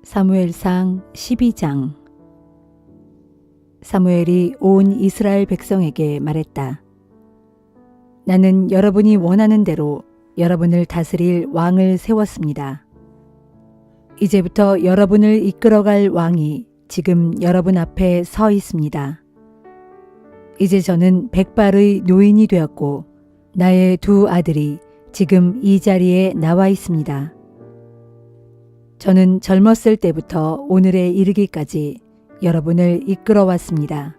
사무엘상 12장. 사무엘이 온 이스라엘 백성에게 말했다. 나는 여러분이 원하는 대로 여러분을 다스릴 왕을 세웠습니다. 이제부터 여러분을 이끌어갈 왕이 지금 여러분 앞에 서 있습니다. 이제 저는 백발의 노인이 되었고 나의 두 아들이 지금 이 자리에 나와 있습니다. 저는 젊었을 때부터 오늘에 이르기까지 여러분을 이끌어 왔습니다.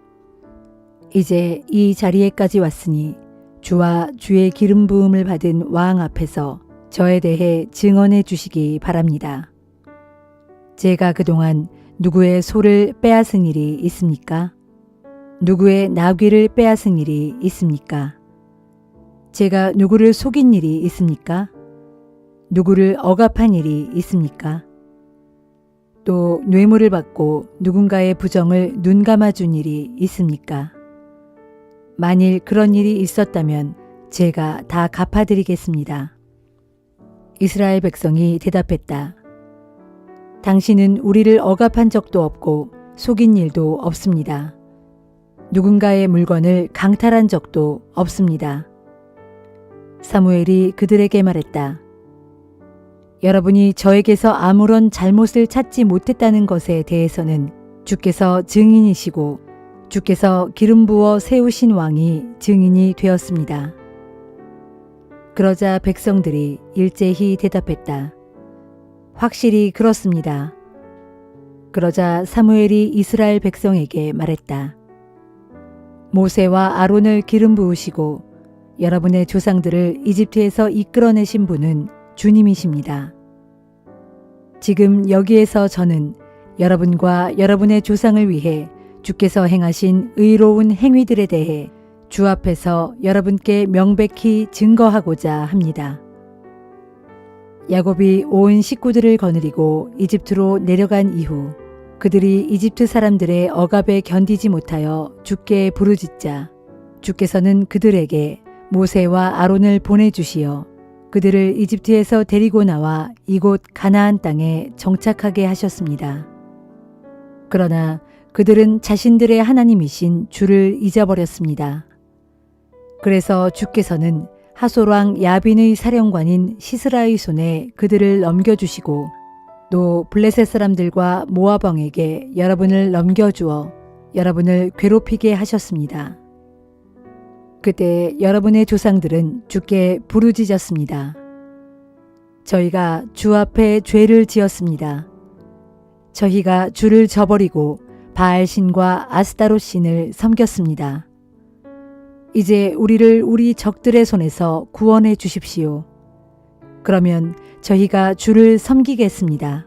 이제 이 자리에까지 왔으니 주와 주의 기름 부음을 받은 왕 앞에서 저에 대해 증언해 주시기 바랍니다. 제가 그동안 누구의 소를 빼앗은 일이 있습니까? 누구의 나귀를 빼앗은 일이 있습니까? 제가 누구를 속인 일이 있습니까? 누구를 억압한 일이 있습니까? 또 뇌물을 받고 누군가의 부정을 눈감아 준 일이 있습니까? 만일 그런 일이 있었다면 제가 다 갚아드리겠습니다. 이스라엘 백성이 대답했다. 당신은 우리를 억압한 적도 없고 속인 일도 없습니다. 누군가의 물건을 강탈한 적도 없습니다. 사무엘이 그들에게 말했다. 여러분이 저에게서 아무런 잘못을 찾지 못했다는 것에 대해서는 주께서 증인이시고 주께서 기름 부어 세우신 왕이 증인이 되었습니다. 그러자 백성들이 일제히 대답했다. 확실히 그렇습니다. 그러자 사무엘이 이스라엘 백성에게 말했다. 모세와 아론을 기름 부으시고 여러분의 조상들을 이집트에서 이끌어내신 분은 주님이십니다. 지금 여기에서 저는 여러분과 여러분의 조상을 위해 주께서 행하신 의로운 행위들에 대해 주 앞에서 여러분께 명백히 증거하고자 합니다. 야곱이 온 식구들을 거느리고 이집트로 내려간 이후 그들이 이집트 사람들의 억압에 견디지 못하여 주께 부르짖자 주께서는 그들에게 모세와 아론을 보내주시어 그들을 이집트에서 데리고 나와 이곳 가나안 땅에 정착하게 하셨습니다. 그러나 그들은 자신들의 하나님이신 주를 잊어버렸습니다. 그래서 주께서는 하솔왕 야빈의 사령관인 시스라의 손에 그들을 넘겨주시고 또 블레셋 사람들과 모압 왕에게 여러분을 넘겨주어 여러분을 괴롭히게 하셨습니다. 그때 여러분의 조상들은 주께 부르짖었습니다. 저희가 주 앞에 죄를 지었습니다. 저희가 주를 저버리고 바알신과 아스타롯신을 섬겼습니다. 이제 우리를 우리 적들의 손에서 구원해 주십시오. 그러면 저희가 주를 섬기겠습니다.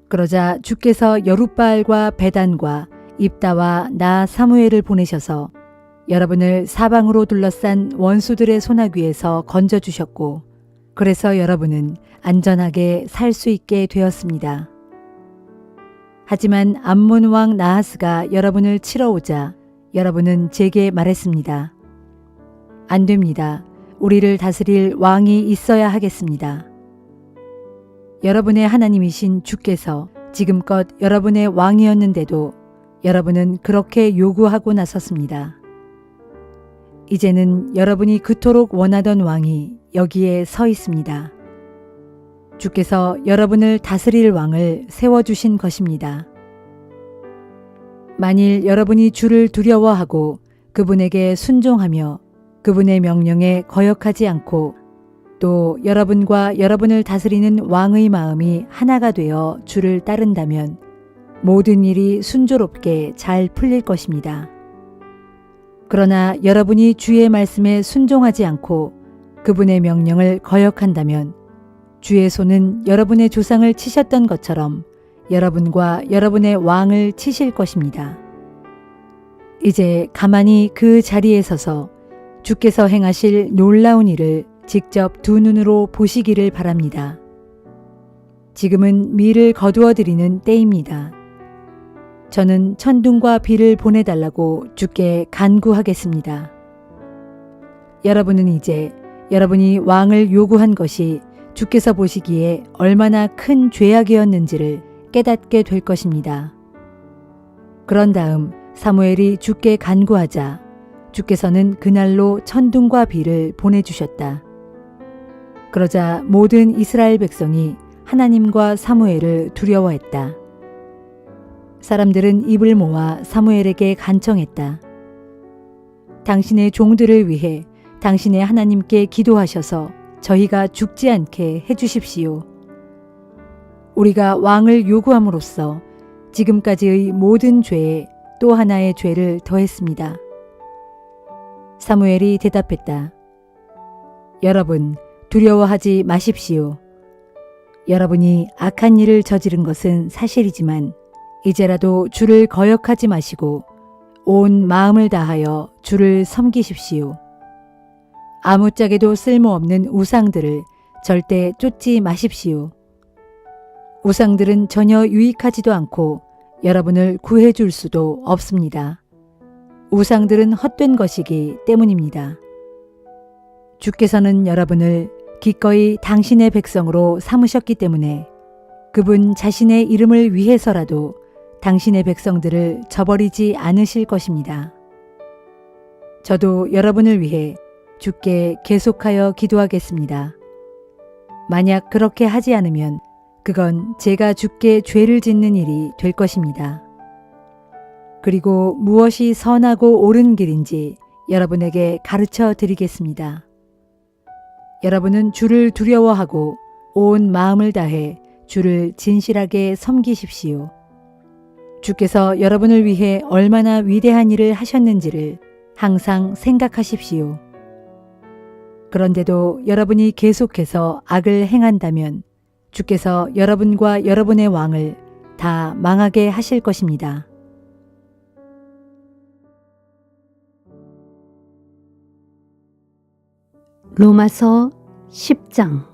그러자 주께서 여룻바알과 베단과 입다와 나 사무엘을 보내셔서 여러분을 사방으로 둘러싼 원수들의 소나귀에서 건져주셨고 그래서 여러분은 안전하게 살 수 있게 되었습니다. 하지만 암몬 왕 나하스가 여러분을 치러 오자 여러분은 제게 말했습니다. 안 됩니다. 우리를 다스릴 왕이 있어야 하겠습니다. 여러분의 하나님이신 주께서 지금껏 여러분의 왕이었는데도 여러분은 그렇게 요구하고 나섰습니다. 이제는 여러분이 그토록 원하던 왕이 여기에 서 있습니다. 주께서 여러분을 다스릴 왕을 세워주신 것입니다. 만일 여러분이 주를 두려워하고 그분에게 순종하며 그분의 명령에 거역하지 않고 또 여러분과 여러분을 다스리는 왕의 마음이 하나가 되어 주를 따른다면 모든 일이 순조롭게 잘 풀릴 것입니다. 그러나 여러분이 주의 말씀에 순종하지 않고 그분의 명령을 거역한다면 주의 손은 여러분의 조상을 치셨던 것처럼 여러분과 여러분의 왕을 치실 것입니다. 이제 가만히 그 자리에 서서 주께서 행하실 놀라운 일을 직접 두 눈으로 보시기를 바랍니다. 지금은 미를 거두어 드리는 때입니다. 저는 천둥과 비를 보내달라고 주께 간구하겠습니다. 여러분은 이제 여러분이 왕을 요구한 것이 주께서 보시기에 얼마나 큰 죄악이었는지를 깨닫게 될 것입니다. 그런 다음 사무엘이 주께 간구하자 주께서는 그날로 천둥과 비를 보내주셨다. 그러자 모든 이스라엘 백성이 하나님과 사무엘을 두려워했다. 사람들은 입을 모아 사무엘에게 간청했다. 당신의 종들을 위해 당신의 하나님께 기도하셔서 저희가 죽지 않게 해주십시오. 우리가 왕을 요구함으로써 지금까지의 모든 죄에 또 하나의 죄를 더했습니다. 사무엘이 대답했다. 여러분, 두려워하지 마십시오. 여러분이 악한 일을 저지른 것은 사실이지만 이제라도 주를 거역하지 마시고 온 마음을 다하여 주를 섬기십시오. 아무짝에도 쓸모없는 우상들을 절대 쫓지 마십시오. 우상들은 전혀 유익하지도 않고 여러분을 구해줄 수도 없습니다. 우상들은 헛된 것이기 때문입니다. 주께서는 여러분을 기꺼이 당신의 백성으로 삼으셨기 때문에 그분 자신의 이름을 위해서라도 당신의 백성들을 저버리지 않으실 것입니다. 저도 여러분을 위해 주께 계속하여 기도하겠습니다. 만약 그렇게 하지 않으면 그건 제가 주께 죄를 짓는 일이 될 것입니다. 그리고 무엇이 선하고 옳은 길인지 여러분에게 가르쳐 드리겠습니다. 여러분은 주를 두려워하고 온 마음을 다해 주를 진실하게 섬기십시오. 주께서 여러분을 위해 얼마나 위대한 일을 하셨는지를 항상 생각하십시오. 그런데도 여러분이 계속해서 악을 행한다면 주께서 여러분과 여러분의 왕을 다 망하게 하실 것입니다. 로마서 10장.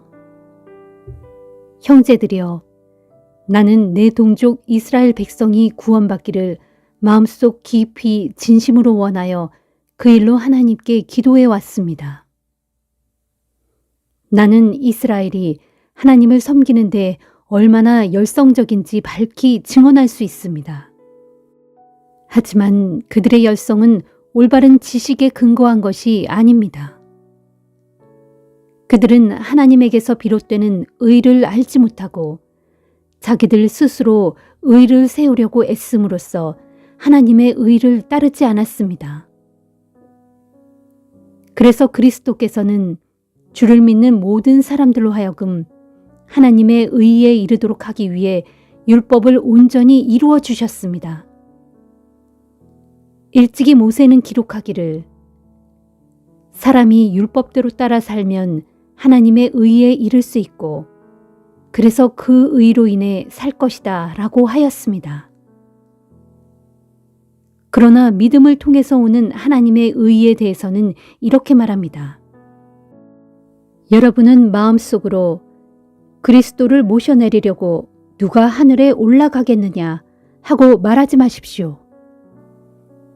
형제들이여, 나는 내 동족 이스라엘 백성이 구원받기를 마음속 깊이 진심으로 원하여 그 일로 하나님께 기도해 왔습니다. 나는 이스라엘이 하나님을 섬기는데 얼마나 열성적인지 밝히 증언할 수 있습니다. 하지만 그들의 열성은 올바른 지식에 근거한 것이 아닙니다. 그들은 하나님에게서 비롯되는 의를 알지 못하고 자기들 스스로 의를 세우려고 애씀으로써 하나님의 의를 따르지 않았습니다. 그래서 그리스도께서는 주를 믿는 모든 사람들로 하여금 하나님의 의에 이르도록 하기 위해 율법을 온전히 이루어 주셨습니다. 일찍이 모세는 기록하기를 사람이 율법대로 따라 살면 하나님의 의에 이를 수 있고 그래서 그 의로 인해 살 것이다 라고 하였습니다. 그러나 믿음을 통해서 오는 하나님의 의에 대해서는 이렇게 말합니다. 여러분은 마음속으로 그리스도를 모셔내리려고 누가 하늘에 올라가겠느냐 하고 말하지 마십시오.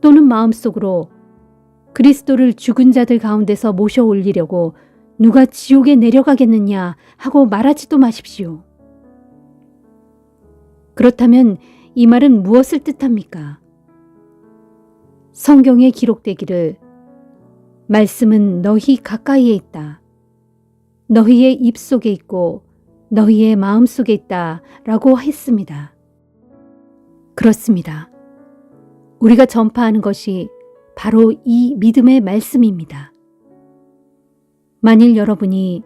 또는 마음속으로 그리스도를 죽은 자들 가운데서 모셔 올리려고 누가 지옥에 내려가겠느냐 하고 말하지도 마십시오. 그렇다면 이 말은 무엇을 뜻합니까? 성경에 기록되기를 말씀은 너희 가까이에 있다. 너희의 입속에 있고 너희의 마음속에 있다 라고 했습니다. 그렇습니다. 우리가 전파하는 것이 바로 이 믿음의 말씀입니다. 만일 여러분이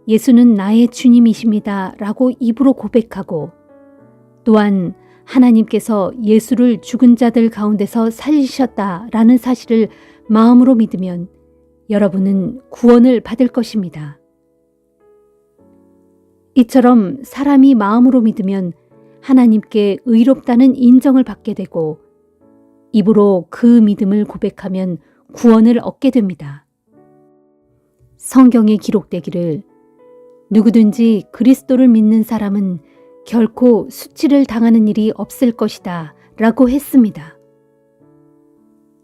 예수는 나의 주님이십니다 라고 입으로 고백하고 또한 하나님께서 예수를 죽은 자들 가운데서 살리셨다 라는 사실을 마음으로 믿으면 여러분은 구원을 받을 것입니다. 이처럼 사람이 마음으로 믿으면 하나님께 의롭다는 인정을 받게 되고 입으로 그 믿음을 고백하면 구원을 얻게 됩니다. 성경에 기록되기를 누구든지 그리스도를 믿는 사람은 결코 수치를 당하는 일이 없을 것이다 라고 했습니다.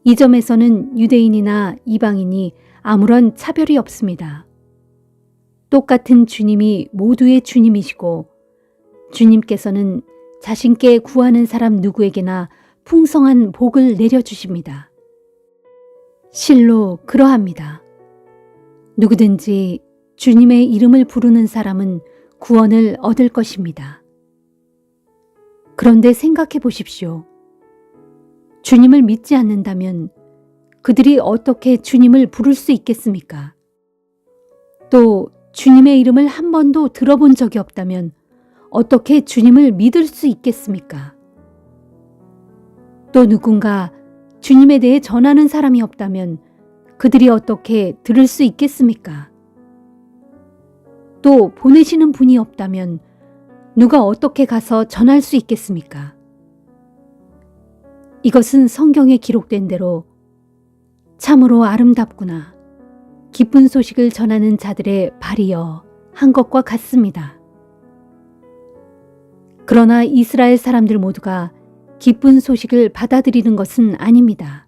이 점에서는 유대인이나 이방인이 아무런 차별이 없습니다. 똑같은 주님이 모두의 주님이시고 주님께서는 자신께 구하는 사람 누구에게나 풍성한 복을 내려주십니다. 실로 그러합니다. 누구든지 주님의 이름을 부르는 사람은 구원을 얻을 것입니다. 그런데 생각해 보십시오. 주님을 믿지 않는다면 그들이 어떻게 주님을 부를 수 있겠습니까? 또 주님의 이름을 한 번도 들어본 적이 없다면 어떻게 주님을 믿을 수 있겠습니까? 또 누군가 주님에 대해 전하는 사람이 없다면 그들이 어떻게 들을 수 있겠습니까? 또 보내시는 분이 없다면 누가 어떻게 가서 전할 수 있겠습니까? 이것은 성경에 기록된 대로 참으로 아름답구나, 기쁜 소식을 전하는 자들의 발이여 한 것과 같습니다. 그러나 이스라엘 사람들 모두가 기쁜 소식을 받아들이는 것은 아닙니다.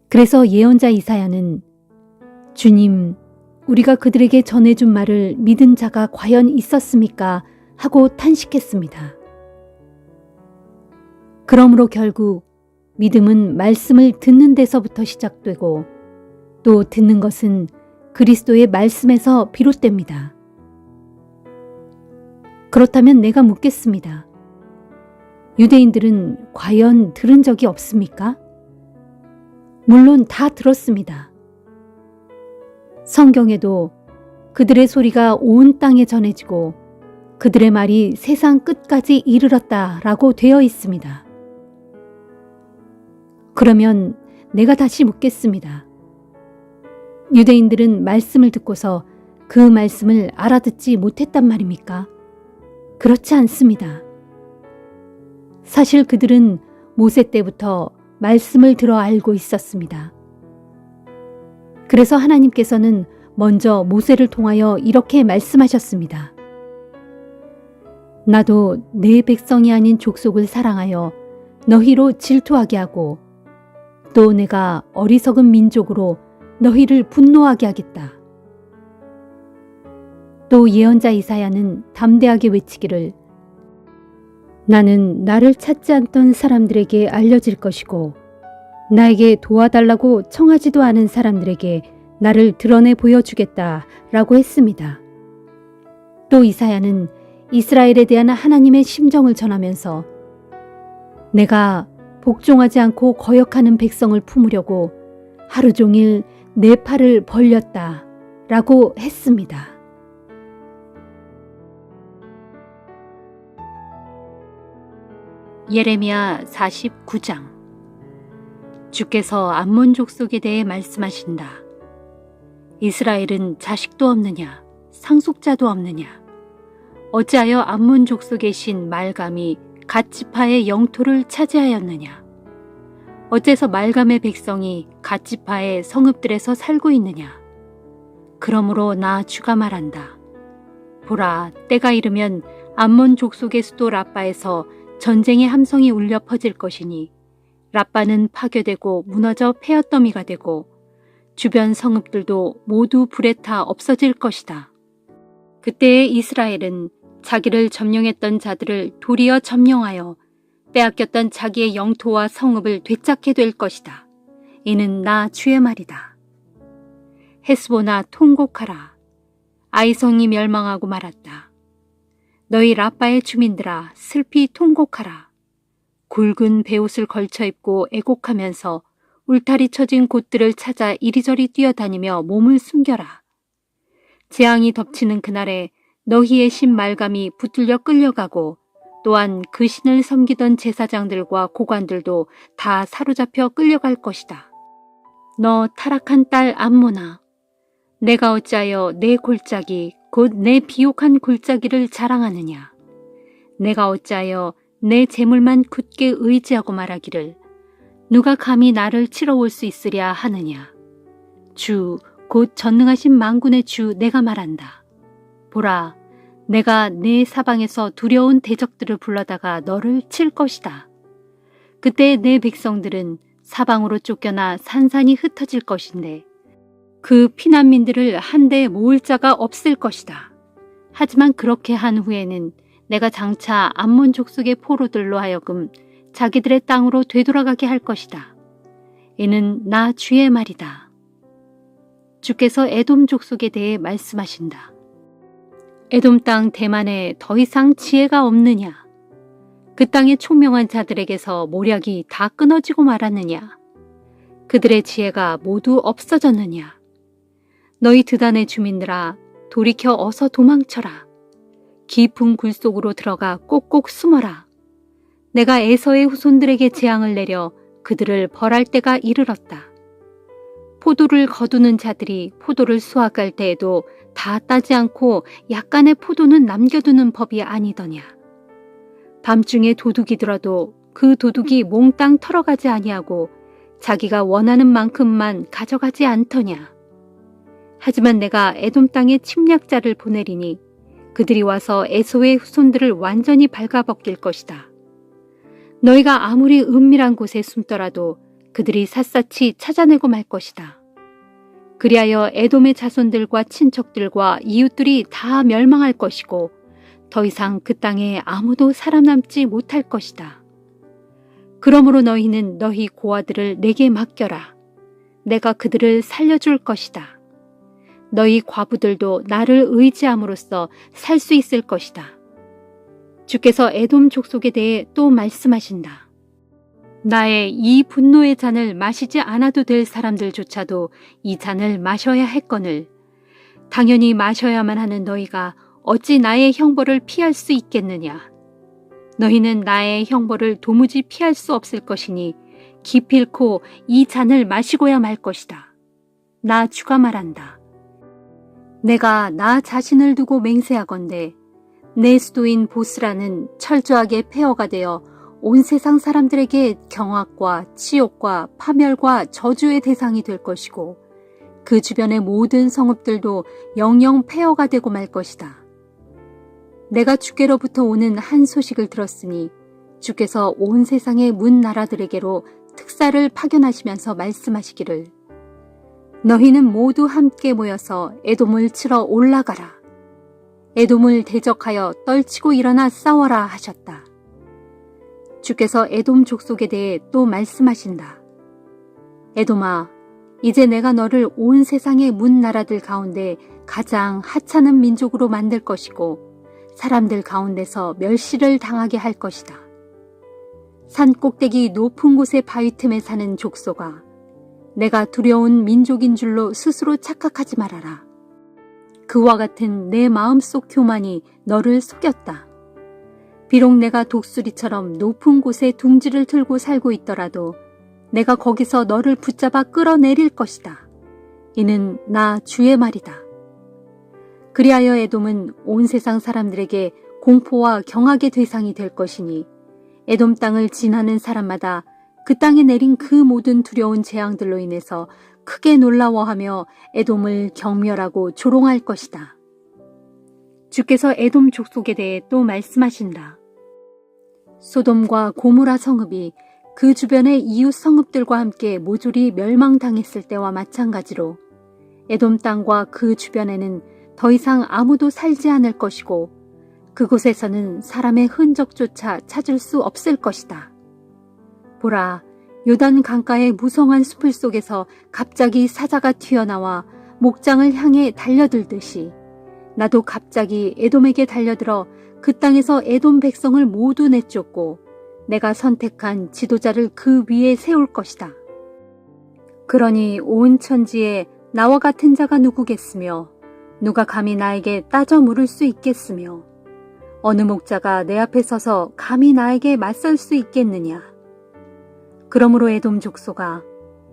그래서 예언자 이사야는 주님, 우리가 그들에게 전해준 말을 믿은 자가 과연 있었습니까? 하고 탄식했습니다. 그러므로 결국 믿음은 말씀을 듣는 데서부터 시작되고 또 듣는 것은 그리스도의 말씀에서 비롯됩니다. 그렇다면 내가 묻겠습니다. 유대인들은 과연 들은 적이 없습니까? 물론 다 들었습니다. 성경에도 그들의 소리가 온 땅에 전해지고 그들의 말이 세상 끝까지 이르렀다라고 되어 있습니다. 그러면 내가 다시 묻겠습니다. 유대인들은 말씀을 듣고서 그 말씀을 알아듣지 못했단 말입니까? 그렇지 않습니다. 사실 그들은 모세 때부터 말씀을 들어 알고 있었습니다. 그래서 하나님께서는 먼저 모세를 통하여 이렇게 말씀하셨습니다. 나도 내 백성이 아닌 족속을 사랑하여 너희로 질투하게 하고 또 내가 어리석은 민족으로 너희를 분노하게 하겠다. 또 예언자 이사야는 담대하게 외치기를 나는 나를 찾지 않던 사람들에게 알려질 것이고 나에게 도와달라고 청하지도 않은 사람들에게 나를 드러내 보여주겠다 라고 했습니다. 또 이사야는 이스라엘에 대한 하나님의 심정을 전하면서 내가 복종하지 않고 거역하는 백성을 품으려고 하루 종일 내 팔을 벌렸다 라고 했습니다. 예레미야 49장. 주께서 암몬 족속에 대해 말씀하신다. 이스라엘은 자식도 없느냐, 상속자도 없느냐. 어찌하여 암몬 족속의 신 말감이 갓지파의 영토를 차지하였느냐. 어째서 말감의 백성이 갓지파의 성읍들에서 살고 있느냐. 그러므로 나 주가 말한다. 보라, 때가 이르면 암몬 족속의 수도 라빠에서 전쟁의 함성이 울려 퍼질 것이니 라빠는 파괴되고 무너져 폐허더미가 되고 주변 성읍들도 모두 불에 타 없어질 것이다. 그때의 이스라엘은 자기를 점령했던 자들을 도리어 점령하여 빼앗겼던 자기의 영토와 성읍을 되찾게 될 것이다. 이는 나 주의 말이다. 헤스보나 통곡하라. 아이성이 멸망하고 말았다. 너희 라빠의 주민들아 슬피 통곡하라. 굵은 베옷을 걸쳐 입고 애곡하면서 울타리 쳐진 곳들을 찾아 이리저리 뛰어다니며 몸을 숨겨라. 재앙이 덮치는 그날에 너희의 신 말감이 붙들려 끌려가고 또한 그 신을 섬기던 제사장들과 고관들도 다 사로잡혀 끌려갈 것이다. 너 타락한 딸 암모나, 내가 어찌하여 내 골짜기 곧 내 비옥한 골짜기를 자랑하느냐. 내가 어찌하여 내 재물만 굳게 의지하고 말하기를 누가 감히 나를 치러 올 수 있으랴 하느냐. 주 곧 전능하신 만군의 주 내가 말한다. 보라, 내가 내 사방에서 두려운 대적들을 불러다가 너를 칠 것이다. 그때 내 백성들은 사방으로 쫓겨나 산산이 흩어질 것인데 그 피난민들을 한데 모을 자가 없을 것이다. 하지만 그렇게 한 후에는 내가 장차 암몬 족속의 포로들로 하여금 자기들의 땅으로 되돌아가게 할 것이다. 이는 나 주의 말이다. 주께서 에돔 족속에 대해 말씀하신다. 에돔 땅 대만에 더 이상 지혜가 없느냐? 그 땅의 총명한 자들에게서 모략이 다 끊어지고 말았느냐? 그들의 지혜가 모두 없어졌느냐? 너희 드단의 주민들아, 돌이켜 어서 도망쳐라. 깊은 굴 속으로 들어가 꼭꼭 숨어라. 내가 에서의 후손들에게 재앙을 내려 그들을 벌할 때가 이르렀다. 포도를 거두는 자들이 포도를 수확할 때에도 다 따지 않고 약간의 포도는 남겨두는 법이 아니더냐. 밤중에 도둑이 들어도 그 도둑이 몽땅 털어가지 아니하고 자기가 원하는 만큼만 가져가지 않더냐. 하지만 내가 에돔 땅에 침략자를 보내리니 그들이 와서 에서의 후손들을 완전히 발가벗길 것이다. 너희가 아무리 은밀한 곳에 숨더라도 그들이 샅샅이 찾아내고 말 것이다. 그리하여 에돔의 자손들과 친척들과 이웃들이 다 멸망할 것이고 더 이상 그 땅에 아무도 살아남지 못할 것이다. 그러므로 너희는 너희 고아들을 내게 맡겨라. 내가 그들을 살려줄 것이다. 너희 과부들도 나를 의지함으로써 살 수 있을 것이다. 주께서 에돔 족속에 대해 또 말씀하신다. 나의 이 분노의 잔을 마시지 않아도 될 사람들조차도 이 잔을 마셔야 했거늘 당연히 마셔야만 하는 너희가 어찌 나의 형벌을 피할 수 있겠느냐. 너희는 나의 형벌을 도무지 피할 수 없을 것이니 기필코 이 잔을 마시고야 말 것이다. 나 주가 말한다. 내가 나 자신을 두고 맹세하건대 내 수도인 보스라는 철저하게 폐허가 되어 온 세상 사람들에게 경악과 치욕과 파멸과 저주의 대상이 될 것이고 그 주변의 모든 성읍들도 영영 폐허가 되고 말 것이다. 내가 주께로부터 오는 한 소식을 들었으니 주께서 온 세상의 문 나라들에게로 특사를 파견하시면서 말씀하시기를 너희는 모두 함께 모여서 에돔을 치러 올라가라. 에돔을 대적하여 떨치고 일어나 싸워라 하셨다. 주께서 에돔 족속에 대해 또 말씀하신다. 에돔아, 이제 내가 너를 온 세상의 문 나라들 가운데 가장 하찮은 민족으로 만들 것이고 사람들 가운데서 멸시를 당하게 할 것이다. 산 꼭대기 높은 곳의 바위 틈에 사는 족속아, 내가 두려운 민족인 줄로 스스로 착각하지 말아라. 그와 같은 내 마음속 교만이 너를 속였다. 비록 내가 독수리처럼 높은 곳에 둥지를 틀고 살고 있더라도 내가 거기서 너를 붙잡아 끌어내릴 것이다. 이는 나 주의 말이다. 그리하여 에돔은 온 세상 사람들에게 공포와 경악의 대상이 될 것이니 에돔 땅을 지나는 사람마다 그 땅에 내린 그 모든 두려운 재앙들로 인해서 크게 놀라워하며 에돔을 경멸하고 조롱할 것이다. 주께서 에돔 족속에 대해 또 말씀하신다. 소돔과 고모라 성읍이 그 주변의 이웃 성읍들과 함께 모조리 멸망당했을 때와 마찬가지로 에돔 땅과 그 주변에는 더 이상 아무도 살지 않을 것이고 그곳에서는 사람의 흔적조차 찾을 수 없을 것이다. 보라, 요단 강가의 무성한 숲을 속에서 갑자기 사자가 튀어나와 목장을 향해 달려들듯이 나도 갑자기 에돔에게 달려들어 그 땅에서 에돔 백성을 모두 내쫓고 내가 선택한 지도자를 그 위에 세울 것이다. 그러니 온 천지에 나와 같은 자가 누구겠으며 누가 감히 나에게 따져 물을 수 있겠으며 어느 목자가 내 앞에 서서 감히 나에게 맞설 수 있겠느냐. 그러므로 에돔 족속아,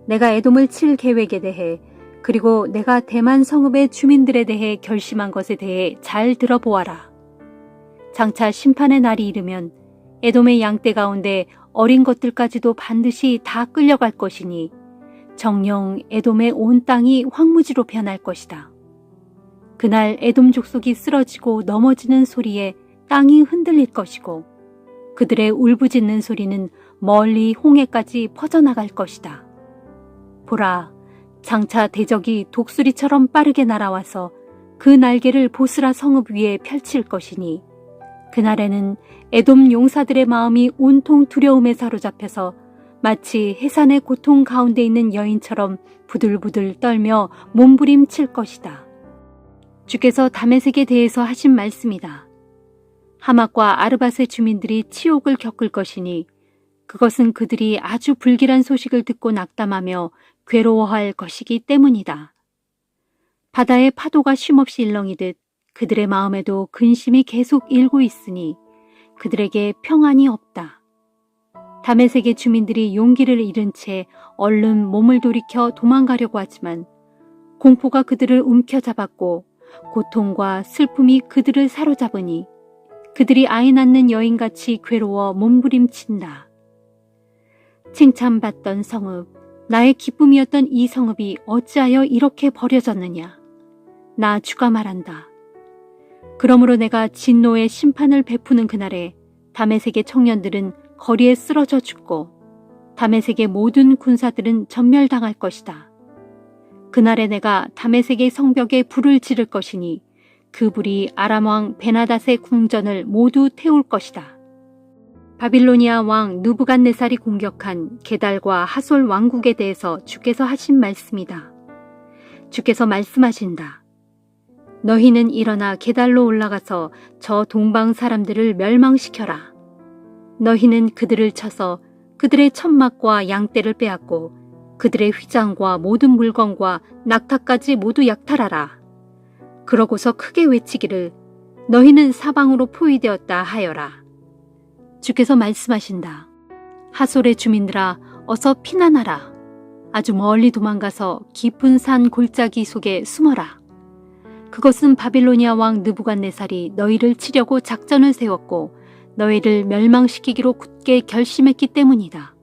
내가 에돔을 칠 계획에 대해 그리고 내가 대만 성읍의 주민들에 대해 결심한 것에 대해 잘 들어보아라. 장차 심판의 날이 이르면 에돔의 양떼 가운데 어린 것들까지도 반드시 다 끌려갈 것이니 정녕 에돔의 온 땅이 황무지로 변할 것이다. 그날 에돔 족속이 쓰러지고 넘어지는 소리에 땅이 흔들릴 것이고 그들의 울부짖는 소리는 멀리 홍해까지 퍼져나갈 것이다. 보라, 장차 대적이 독수리처럼 빠르게 날아와서 그 날개를 보스라 성읍 위에 펼칠 것이니 그날에는 에돔 용사들의 마음이 온통 두려움에 사로잡혀서 마치 해산의 고통 가운데 있는 여인처럼 부들부들 떨며 몸부림칠 것이다. 주께서 다메섹에 대해서 하신 말씀이다. 하맛과 아르밧의 주민들이 치욕을 겪을 것이니 그것은 그들이 아주 불길한 소식을 듣고 낙담하며 괴로워할 것이기 때문이다. 바다의 파도가 쉼없이 일렁이듯 그들의 마음에도 근심이 계속 일고 있으니 그들에게 평안이 없다. 다메섹의 주민들이 용기를 잃은 채 얼른 몸을 돌이켜 도망가려고 하지만 공포가 그들을 움켜잡았고 고통과 슬픔이 그들을 사로잡으니 그들이 아이 낳는 여인같이 괴로워 몸부림친다. 칭찬받던 성읍, 나의 기쁨이었던 이 성읍이 어찌하여 이렇게 버려졌느냐. 나 주가 말한다. 그러므로 내가 진노의 심판을 베푸는 그날에 다메섹의 청년들은 거리에 쓰러져 죽고 다메섹의 모든 군사들은 전멸당할 것이다. 그날에 내가 다메섹의 성벽에 불을 지를 것이니 그 불이 아람 왕 베나닷의 궁전을 모두 태울 것이다. 바빌로니아 왕 느부갓네살이 공격한 게달과 하솔 왕국에 대해서 주께서 하신 말씀이다. 주께서 말씀하신다. 너희는 일어나 게달로 올라가서 저 동방 사람들을 멸망시켜라. 너희는 그들을 쳐서 그들의 천막과 양떼를 빼앗고 그들의 휘장과 모든 물건과 낙타까지 모두 약탈하라. 그러고서 크게 외치기를 너희는 사방으로 포위되었다 하여라. 주께서 말씀하신다. 하솔의 주민들아 어서 피난하라. 아주 멀리 도망가서 깊은 산 골짜기 속에 숨어라. 그것은 바빌로니아 왕 느부갓네살이 너희를 치려고 작전을 세웠고 너희를 멸망시키기로 굳게 결심했기 때문이다.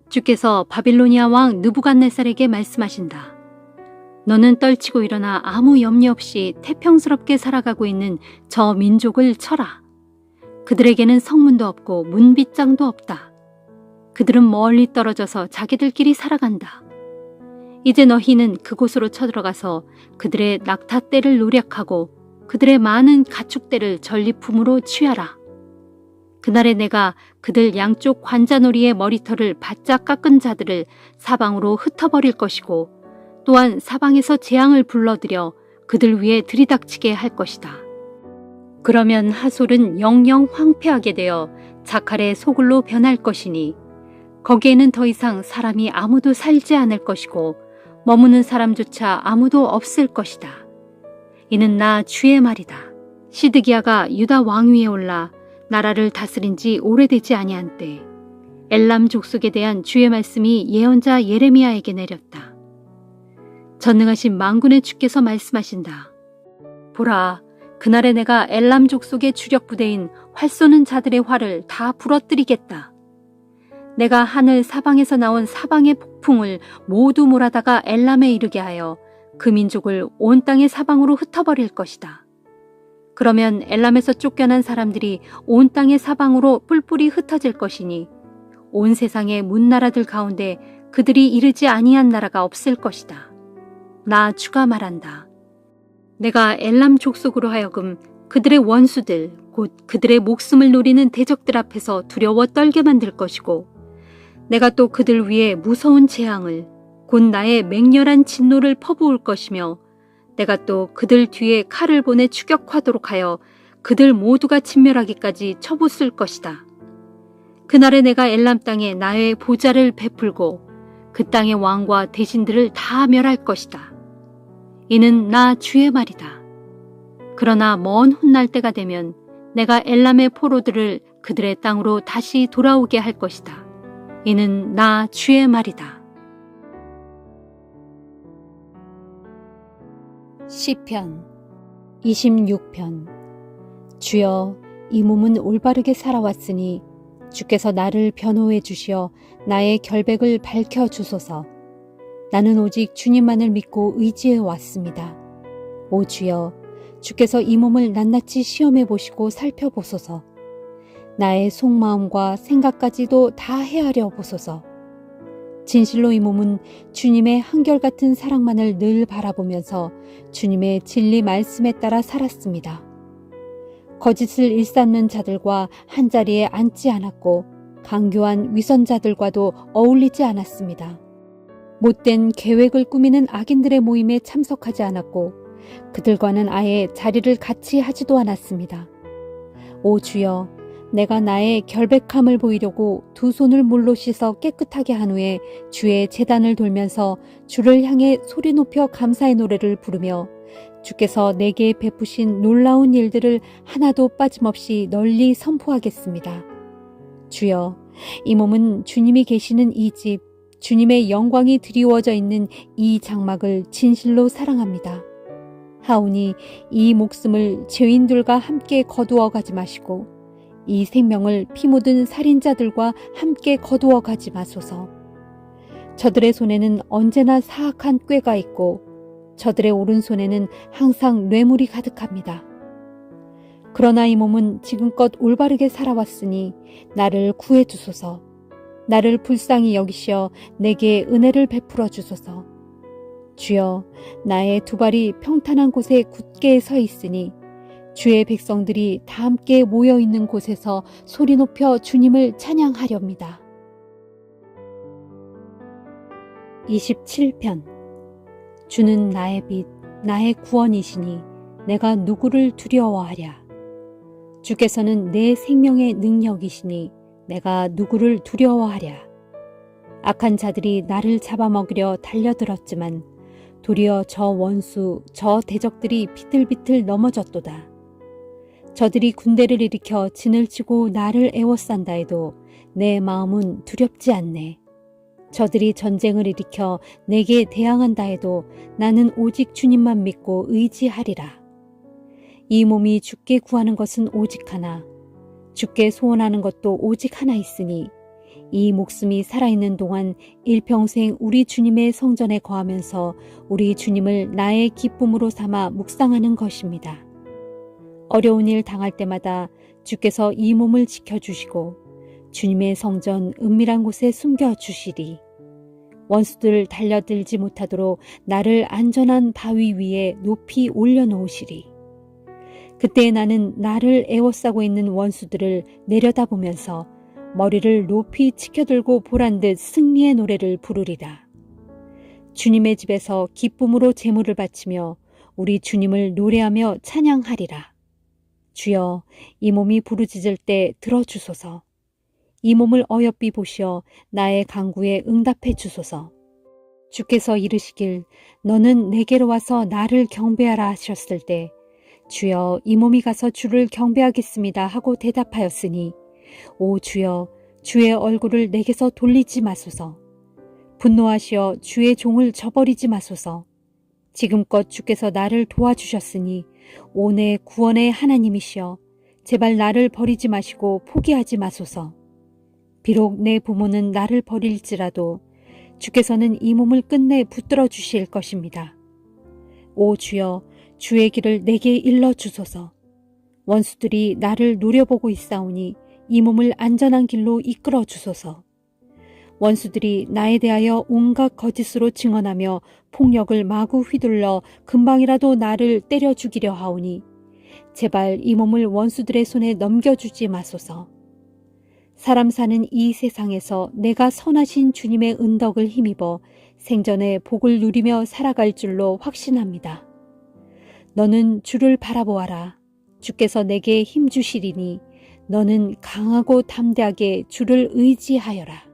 주께서 바빌로니아 왕 느부갓네살에게 말씀하신다. 너는 떨치고 일어나 아무 염려 없이 태평스럽게 살아가고 있는 저 민족을 쳐라. 그들에게는 성문도 없고 문빗장도 없다. 그들은 멀리 떨어져서 자기들끼리 살아간다. 이제 너희는 그곳으로 쳐들어가서 그들의 낙타떼를 노략하고 그들의 많은 가축떼를 전리품으로 취하라. 그날에 내가 그들 양쪽 관자놀이의 머리털을 바짝 깎은 자들을 사방으로 흩어버릴 것이고 또한 사방에서 재앙을 불러들여 그들 위에 들이닥치게 할 것이다. 그러면 하솔은 영영 황폐하게 되어 자칼의 소굴로 변할 것이니 거기에는 더 이상 사람이 아무도 살지 않을 것이고 머무는 사람조차 아무도 없을 것이다. 이는 나 주의 말이다. 시드기야가 유다 왕위에 올라 나라를 다스린 지 오래되지 아니한 때 엘람 족속에 대한 주의 말씀이 예언자 예레미야에게 내렸다. 전능하신 만군의 주께서 말씀하신다. 보라, 그날에 내가 엘람 족속의 주력 부대인 활 쏘는 자들의 활을 다 부러뜨리겠다. 내가 하늘 사방에서 나온 사방의 폭풍을 모두 몰아다가 엘람에 이르게 하여 그 민족을 온 땅의 사방으로 흩어버릴 것이다. 그러면 엘람에서 쫓겨난 사람들이 온 땅의 사방으로 뿔뿔이 흩어질 것이니 온 세상의 문나라들 가운데 그들이 이르지 아니한 나라가 없을 것이다. 나 주가 말한다. 내가 엘람 족속으로 하여금 그들의 원수들 곧 그들의 목숨을 노리는 대적들 앞에서 두려워 떨게 만들 것이고 내가 또 그들 위에 무서운 재앙을 곧 나의 맹렬한 진노를 퍼부을 것이며 내가 또 그들 뒤에 칼을 보내 추격하도록 하여 그들 모두가 진멸하기까지 쳐부술 것이다. 그날에 내가 엘람 땅에 나의 보좌를 베풀고 그 땅의 왕과 대신들을 다 멸할 것이다. 이는 나 주의 말이다. 그러나 먼 훗날 때가 되면 내가 엘람의 포로들을 그들의 땅으로 다시 돌아오게 할 것이다. 이는 나 주의 말이다. 시편 26편. 주여, 이 몸은 올바르게 살아왔으니 주께서 나를 변호해 주시어 나의 결백을 밝혀 주소서. 나는 오직 주님만을 믿고 의지해 왔습니다. 오 주여, 주께서 이 몸을 낱낱이 시험해 보시고 살펴보소서. 나의 속마음과 생각까지도 다 헤아려 보소서. 진실로 이 몸은 주님의 한결같은 사랑만을 늘 바라보면서 주님의 진리 말씀에 따라 살았습니다. 거짓을 일삼는 자들과 한자리에 앉지 않았고 강교한 위선자들과도 어울리지 않았습니다. 못된 계획을 꾸미는 악인들의 모임에 참석하지 않았고 그들과는 아예 자리를 같이 하지도 않았습니다. 오 주여, 내가 나의 결백함을 보이려고 두 손을 물로 씻어 깨끗하게 한 후에 주의 제단을 돌면서 주를 향해 소리 높여 감사의 노래를 부르며 주께서 내게 베푸신 놀라운 일들을 하나도 빠짐없이 널리 선포하겠습니다. 주여, 이 몸은 주님이 계시는 이 집, 주님의 영광이 드리워져 있는 이 장막을 진실로 사랑합니다. 하오니 이 목숨을 죄인들과 함께 거두어 가지 마시고 이 생명을 피 묻은 살인자들과 함께 거두어 가지 마소서. 저들의 손에는 언제나 사악한 꾀가 있고 저들의 오른손에는 항상 뇌물이 가득합니다. 그러나 이 몸은 지금껏 올바르게 살아왔으니 나를 구해 주소서. 나를 불쌍히 여기시어 내게 은혜를 베풀어 주소서. 주여, 나의 두 발이 평탄한 곳에 굳게 서 있으니 주의 백성들이 다 함께 모여 있는 곳에서 소리 높여 주님을 찬양하렵니다. 27편. 주는 나의 빛, 나의 구원이시니 내가 누구를 두려워하랴. 주께서는 내 생명의 능력이시니 내가 누구를 두려워하랴. 악한 자들이 나를 잡아먹으려 달려들었지만 도리어 저 원수, 저 대적들이 비틀비틀 넘어졌도다. 저들이 군대를 일으켜 진을 치고 나를 애워싼다 해도 내 마음은 두렵지 않네. 저들이 전쟁을 일으켜 내게 대항한다 해도 나는 오직 주님만 믿고 의지하리라. 이 몸이 주께 구하는 것은 오직 하나, 주께 소원하는 것도 오직 하나 있으니 이 목숨이 살아있는 동안 일평생 우리 주님의 성전에 거하면서 우리 주님을 나의 기쁨으로 삼아 묵상하는 것입니다. 어려운 일 당할 때마다 주께서 이 몸을 지켜주시고 주님의 성전 은밀한 곳에 숨겨주시리. 원수들 달려들지 못하도록 나를 안전한 바위 위에 높이 올려놓으시리. 그때 나는 나를 애워싸고 있는 원수들을 내려다보면서 머리를 높이 치켜들고 보란듯 승리의 노래를 부르리라. 주님의 집에서 기쁨으로 제물을 바치며 우리 주님을 노래하며 찬양하리라. 주여, 이 몸이 부르짖을 때 들어주소서. 이 몸을 어여삐 보시어 나의 간구에 응답해 주소서. 주께서 이르시길 너는 내게로 와서 나를 경배하라 하셨을 때 주여, 이 몸이 가서 주를 경배하겠습니다 하고 대답하였으니 오 주여, 주의 얼굴을 내게서 돌리지 마소서. 분노하시어 주의 종을 저버리지 마소서. 지금껏 주께서 나를 도와주셨으니 오 내 구원의 하나님이시여 제발 나를 버리지 마시고 포기하지 마소서. 비록 내 부모는 나를 버릴지라도 주께서는 이 몸을 끝내 붙들어 주실 것입니다. 오 주여, 주의 길을 내게 일러 주소서. 원수들이 나를 노려보고 있사오니 이 몸을 안전한 길로 이끌어 주소서. 원수들이 나에 대하여 온갖 거짓으로 증언하며 폭력을 마구 휘둘러 금방이라도 나를 때려 죽이려 하오니 제발 이 몸을 원수들의 손에 넘겨주지 마소서. 사람 사는 이 세상에서 내가 선하신 주님의 은덕을 힘입어 생전에 복을 누리며 살아갈 줄로 확신합니다. 너는 주를 바라보아라. 주께서 내게 힘 주시리니 너는 강하고 담대하게 주를 의지하여라.